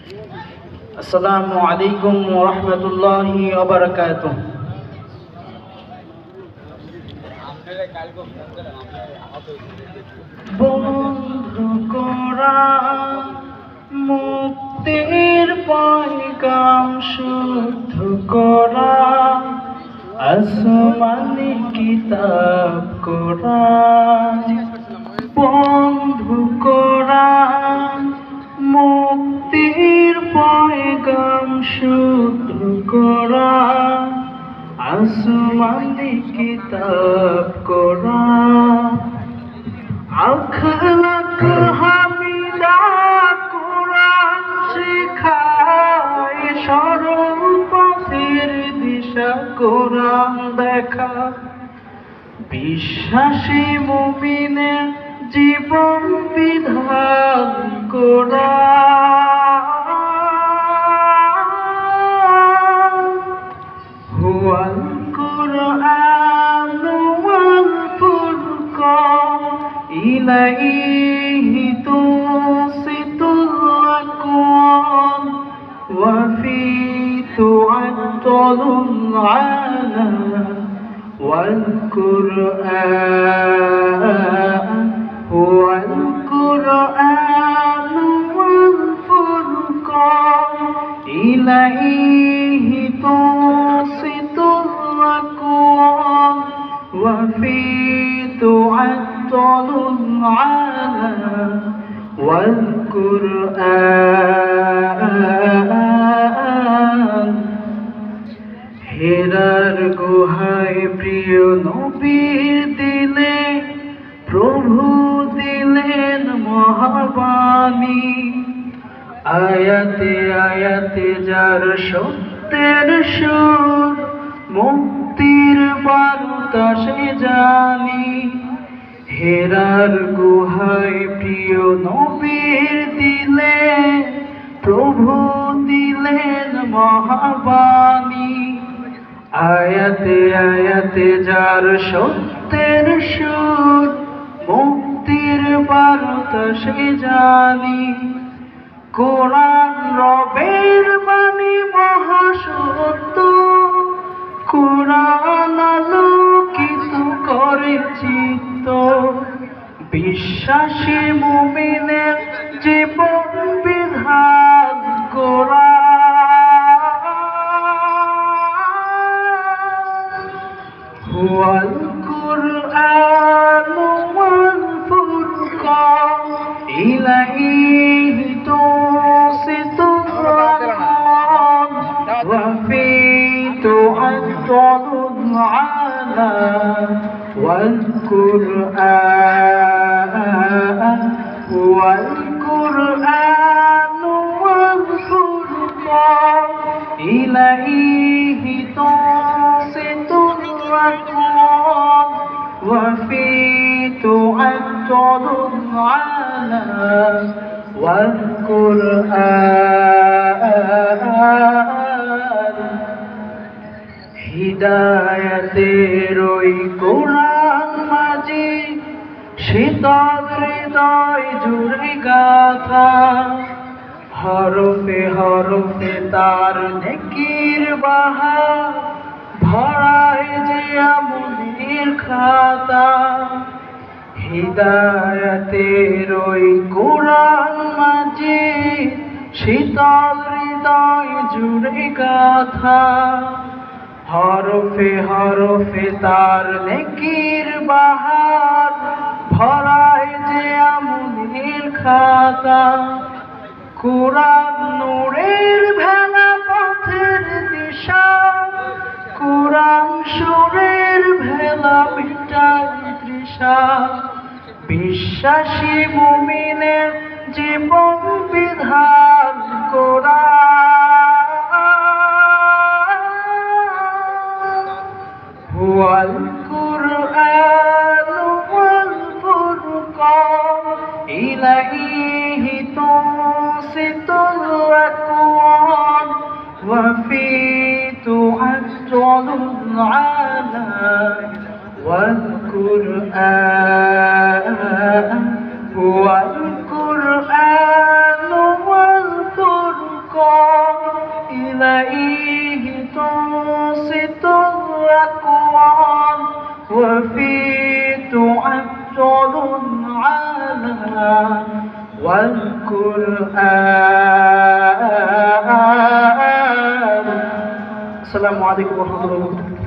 আসসালামু আলাইকুম ওয়া রাহমাতুল্লাহি ওয়া বারাকাতুহু। বন্ধু কোরআন মুক্তির পয়গাম শুদ্ধ কোরআন, আসমানি কিতাব কোরআন। বন্ধু কোরআন মুক্তির পয়গাম শুদ্ধ কোরআন, আসমানি কিতাব কোরআন। আখলাক হামিদা কোরআন শেখায়, সরল পথের দিশা কোরআন দেখা। বিশ্বাসী মুমিনের জীবন বিধান কোরআন। হুয়াল কুরআন ওয়াল ফুরকান, ইলাইহি তুনসিতুল আকওয়ান, ওয়া ফি তু'আদ্দালুল আলাম। والقرآن هو القرآن والفرقان، إليه تنصت الأكوان، وفيه تعطل العالم. والقرآن হেরার গুহায় প্রিয় নবীর দিলে প্রভু দিলেন মহাবাণী। আয়াতে আয়াতে যার সত্যের সুর, মুক্তির বার্তা সে জানি। হেরার গুহায় প্রিয় নবীর দিলে প্রভু দিলেন মহাবাণী। আয়াতে আয়াতে যার সত্যের সুর, মুক্তির বার্তা সে জানি। কোরআন রবের বাণী মহাসত্য, কোরআন আলোকিত করে চিত্ত। বিশ্বাসী মুমিনের জীবন বিধান কোরআন। হুয়াল কুরআন ওয়াল ফুরকান, ইলাইহি তুনসিতুল আকওয়ান, ওয়া ফি তু'আদ্দালুল আলাম। والقرآن هو القرآن والفرقان، إليه تنصت الأكوان، وفيه تعطل العالم. والقرآن হিদায়াতের ওই কোরআন মাঝি, শীতল হৃদয় জুড়ে গাথা। হরফে হরফে তার নেকির বাহার, ভরায় যে আমলের খাতা। হিদায়াতের ওই কোরআন মাঝি, শীতল হৃদয় জুড়ে গাথা। হরফে হরফে তার নেকির বাহার, ভরায় যে আমলের খাতা। কোরআন নূরের ভেলা পথের দিশা, কোরআন সুরের ভেলা মিটায় তৃষা। বিশ্বাসী মুমিনের জীবন বিধান কোরআন। হুয়াল কুরআন ওয়াল ফুরকান, ইলাইহি তুনসিতুল আকওয়ান, ওয়া ফি তু'আদ্দালুল আলাম। والقرآن هو القرآن والفرقان، وفي تعطل على والقرآن. السلام عليكم ورحمة الله وبركاته.